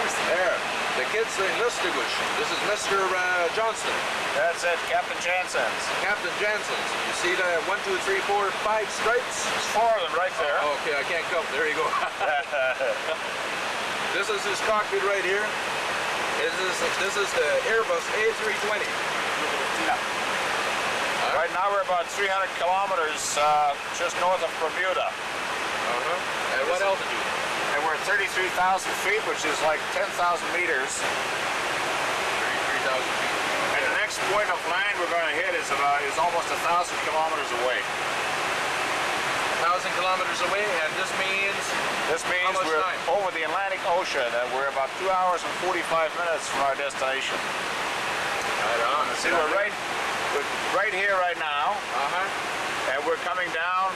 There. The kids say Lustigouche. This is Mr. Jansten. That's it, Captain Jansen's. Captain Jansen's. You see the 1, 2, 3, 4, 5 stripes? There's 4 of them right there. Oh, okay, I can't count. There you go. This is his cockpit right here. This is the Airbus A320. Yeah. Right now we're about 300 kilometers just north of Bermuda. At what altitude? And we're at 33,000 feet, which is like 10,000 meters. 33,000 feet. And the next point of land we're going to hit is almost 1,000 kilometers away. 1,000 kilometers away, and this means we're over the Atlantic Ocean, and we're about 2 hours and 45 minutes from our destination. Right on. See, we're right here right now, and we're coming down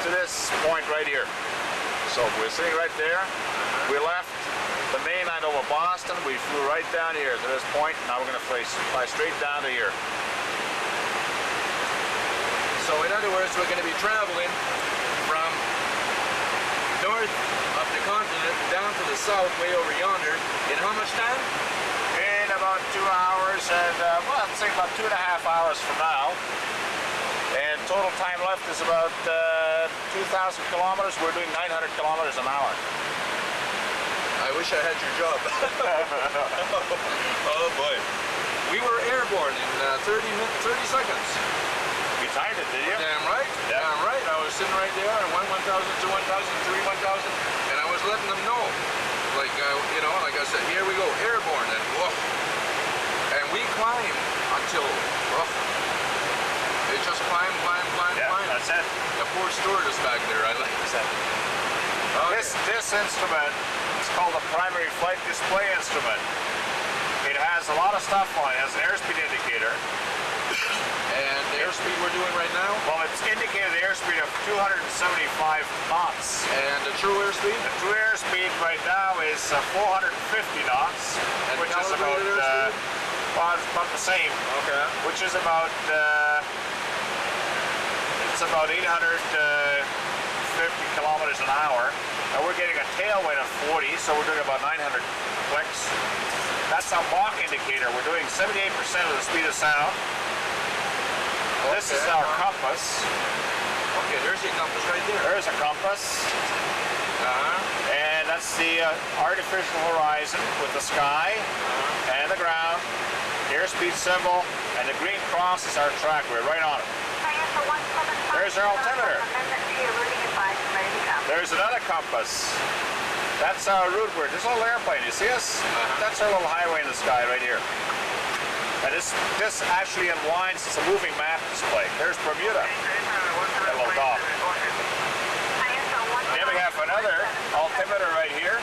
to this point right here. So we're sitting right there. We left the mainland over Boston. We flew right down here to this point. Now we're going to fly straight down to here. So in other words, we're going to be traveling from north of the continent down to the south, way over yonder, in how much time? In about 2 hours, and well, I'd say about 2.5 hours from now. And total time left is about 2,000 kilometers. We're doing 900 kilometers an hour. I wish I had your job. Oh boy. We were airborne in 30 seconds. You timed it, did you? Damn right. Yeah. Damn right. I was sitting right there and 1,000, 2, 1,000, 3, 1,000, and I was letting them know. Like, you know, like I said, here we go, airborne, and whoa. And we climbed until, it just climb. That's it. The poor stewardess back there, I like that. Okay. This instrument is called a primary flight display instrument. It has a lot of stuff on it. It has an airspeed indicator. And the airspeed we're doing right now? Well, it's indicated the airspeed of 275 knots. And the true airspeed? The true airspeed right now is 450 knots, and which is about it's about the same. Okay. Which is about it's about 850 kilometers an hour. And we're getting a tailwind of 40, so we're doing about 900 clicks. That's our Mach indicator. We're doing 78% of the speed of sound. Okay. This is our compass. Okay, there's your compass right there. There's a compass. And that's the artificial horizon with the sky and the ground, the airspeed symbol, and the green cross is our track. We're right on it. There's our altimeter. There's another compass. That's our route. This little airplane, you see us? That's our little highway in the sky right here. And this actually unwinds. It's a moving map display. There's Bermuda. That little dog. Then we have another altimeter right here.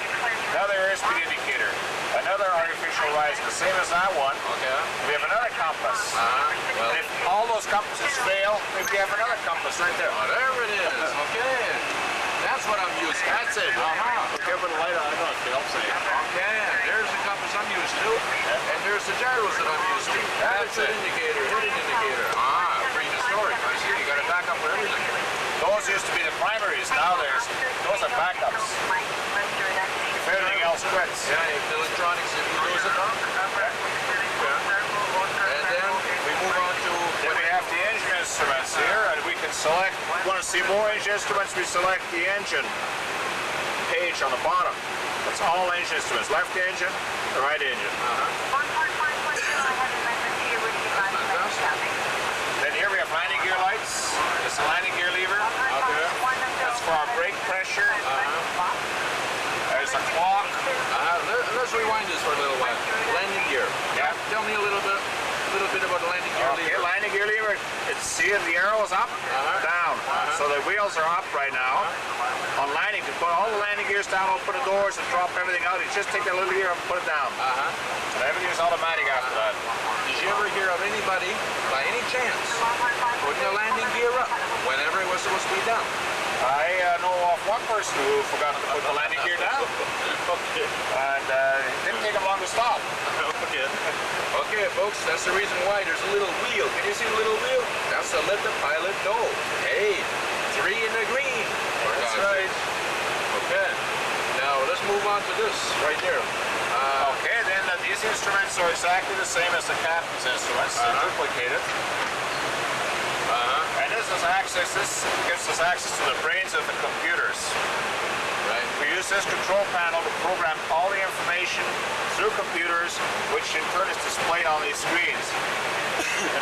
Another airspeed indicator. Another artificial horizon, the same as that one. Okay. We have another compass. Well, and if all those compasses fail, we have another compass right there. Oh, there it is. Okay. That's what I'm used to. That's it. Okay, put the light on. I don't know if it helps any. Okay. There's the compass I'm used to. And there's the gyros that I'm used to. That's it. Indicator, hidden indicator. Prehistoric. I see. You got to back up for everything. Those used to be the primaries. Now those are backups. If everything else quits. Yeah, if the electronics, if you lose it, and then we move on to... Then we have the engine instruments here, and we can select. If you want to see more engine instruments, we select the engine page on the bottom. That's all engine instruments. Left engine, the right engine. Then here we have landing gear lights. This is the landing gear lever. Okay. That's for our brake pressure. There's a clock. Let's rewind this for a little while. Landing gear. Yeah. Tell me a little bit about the landing gear lever. Landing gear lever. See the arrow is up, down. So the wheels are up right now. On landing, to put all the landing gears down, open the doors, and drop everything out. You just take that little gear and put it down. And everything is automatic after that. Did you ever hear of anybody, by any chance, putting the landing gear up whenever it was supposed to be down? I know of one person who forgot to put the landing gear down. Okay. And it didn't take him long to stop. Okay. Okay, folks, that's the reason why there's a little wheel. Can you see the little wheel? That's to let the pilot know. Hey, 3 in the green. That's right. Okay. Now let's let's move on to this right there. Okay, then these instruments are exactly the same as the captain's instruments. They're duplicated. And this gives us access to the brains of the computers. Right. We use this control panel to program all the information through computers, which in turn is displayed on these screens.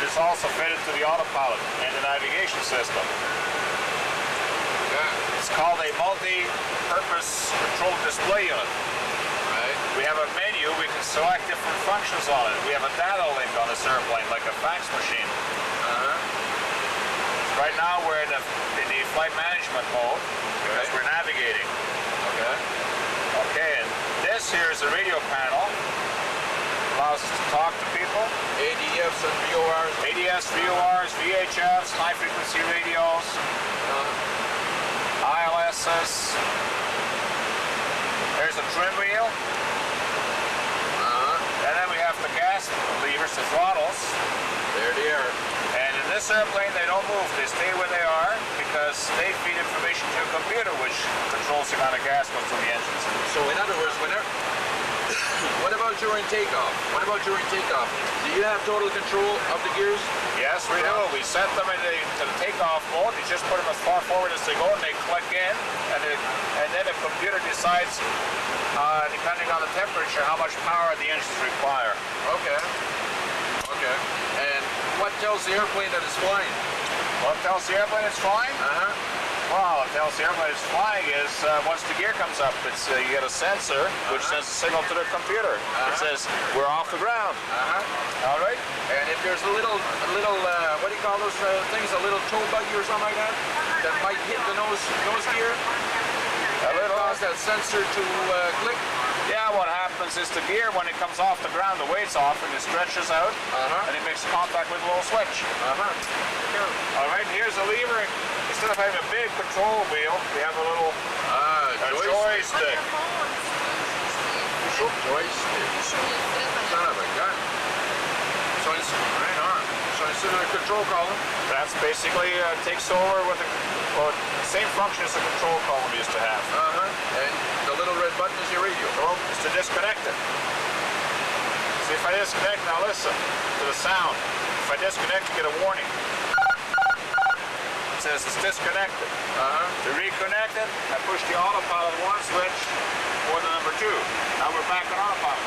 It is also fed into the autopilot and the navigation system. Yeah. It's called a multi-purpose control display unit. Right. We have a menu, we can select different functions on it. We have a data link on this airplane, like a fax machine. Right now we're in the flight management mode because we're navigating. Okay, and this here is the radio panel. Allows us to talk to people. ADFs and VORs. ADS, VORs, VHFs, high frequency radios, ILSs. There's a trim wheel. And then we have the gas levers, the throttles. There they are. And in this airplane, they don't move. They stay where they are because they feed information to a computer, which controls the amount of gas goes through the engines. So in other words, whenever, what about during takeoff? What about during takeoff? Do you have total control of the gears? Yes, we do. We set them into the takeoff mode. You just put them as far forward as they go, and they click in, and then the computer decides, depending on the temperature, how much power the engines require. Okay. Okay. And what tells the airplane that it's flying? What tells the airplane it's flying? Well, it tells the airplane it's flying is once the gear comes up, it's you get a sensor which sends a signal to the computer. It says we're off the ground. All right. And if there's a little what do you call those things? A little toe buggy or something like that that might hit the nose gear. Cause that sensor to click. Yeah, what happens is the gear, when it comes off the ground, the weight's off and it stretches out, and it makes contact with a little switch. All right, here's a lever. Instead of having a big control wheel, we have a little joystick. Joystick. Son of a gun. So it's right on. So instead of a control column, that's basically takes over with the same function as the control column used to have. And the little red button is your radio. So it's to disconnect it. See, if I disconnect, now listen to the sound. If I disconnect, you get a warning. It says it's disconnected. To reconnect it, I push the autopilot 1 switch or the number 2. Now we're back on autopilot.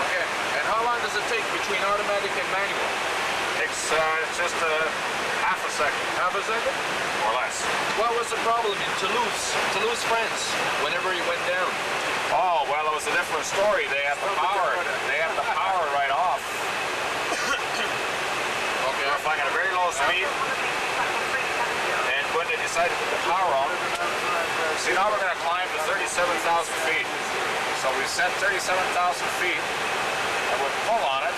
Okay. And how long does it take between automatic and manual? It's just half a second. Half a second? Or less. What was the problem in Toulouse, France, whenever he went down? Oh, well, it was a different story. They had the power. They had the power right off. Okay. They were flying at a very low speed. And when they decided to put the power on, see, now we're going to climb to 37,000 feet. So we set 37,000 feet, and we'll pull on it.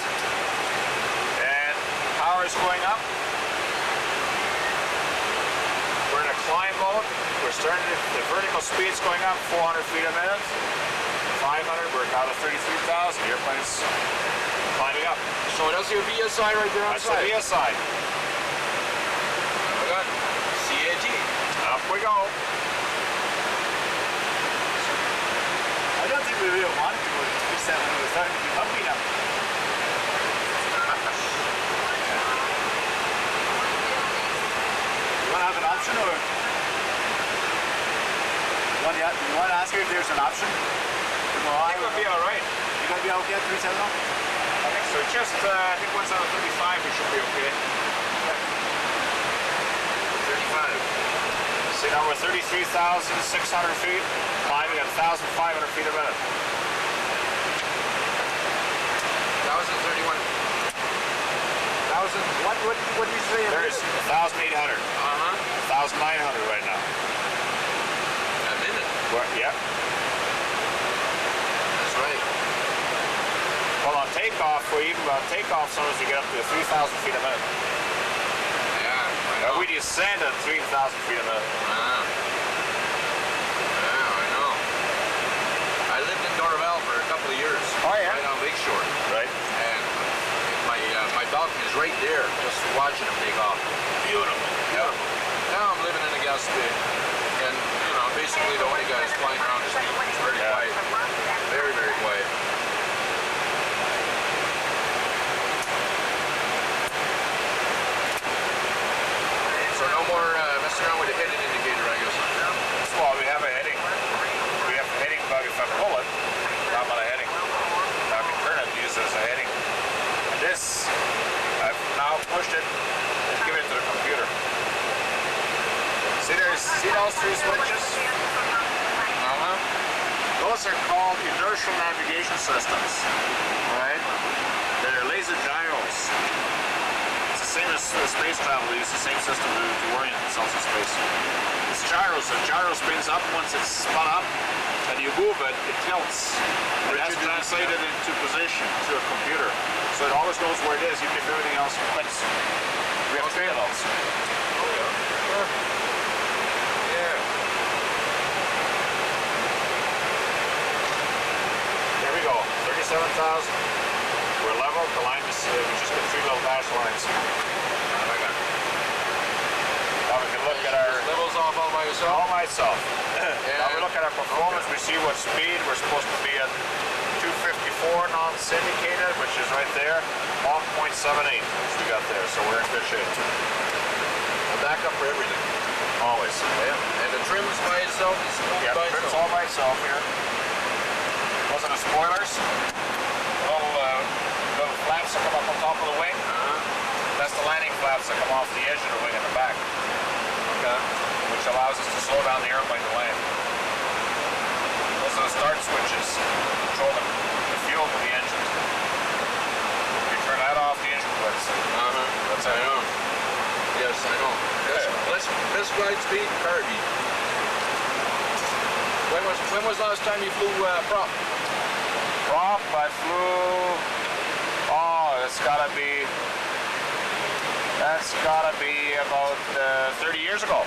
And power is going up. We're in a climb mode. We're starting the vertical speed's going up 400 feet a minute. 500, we're now to 33,000. The airplane's climbing up. So that's your VSI right there on the side? That's the VSI. We got CAG. Up we go. I don't think we really wanted to go to 37. We're starting to be bumpy now. You want to have an option, or you want to ask her if there's an option? I think we'll be all right. You gonna be okay at 37 now? I think so. Just, I think once on 35 we should be okay. 35. See, now we're 33,600 feet, climbing at 1,500 feet a minute. 1,031. 1,000. What do you say? There's 1,800. 1,900 right now. A minute. Yep. That's right. Well, on takeoff, sometimes you get up to 3,000 feet a minute. Yeah. I know. We descend at 3,000 feet a minute. Yeah, I know. I lived in Dorval for a couple of years. Oh, yeah? Right on Lakeshore. Right. And my balcony is right there, just watching them take off. Beautiful. Yeah. Now I'm living in a Guadalupe, and basically basically the only guys flying around the street. It's pretty quiet. Very, very quiet. So no more messing around with the heading indicator, I guess. Well, we have a heading. We have a heading bug if I roll it. Not on a heading. I can turn it to use it as a heading. And this, I've now pushed it and given it to the computer. See those three switches? Those are called inertial navigation systems. Right? They're laser gyros. It's the same as space travel. They use the same system to orient themselves in space. It's gyros. The gyro spins up. Once it's spun up and you move it, it tilts. And that's translated into position to a computer. So it always knows where it is, even if everything else clicks. We have three of those. There we go. 37,000. We're level. The line is, we just got three little dash lines. Now we can look at our levels off all by yourself. All myself. Now we look at our performance. We see what speed we're supposed to be at. 254 non-syndicated, which is right there. 1.78, which we got there. So we're in good shape. A backup for everything. Always. Yeah. And the trim's by itself. Yeah, the trim's all by itself here. Those are the spoilers. Little flaps that come up on top of the wing. That's the landing flaps that come off the edge of the wing in the back. Okay. Which allows us to slow down the airplane to land. Those are the start switches. Control the fuel for the engine. You turn that off, the engine quits. That's I know. Yes, I know. Best flight speed, Kirby. When was the last time you flew prop? Prop, I flew. Oh, that's gotta be about 30 years ago.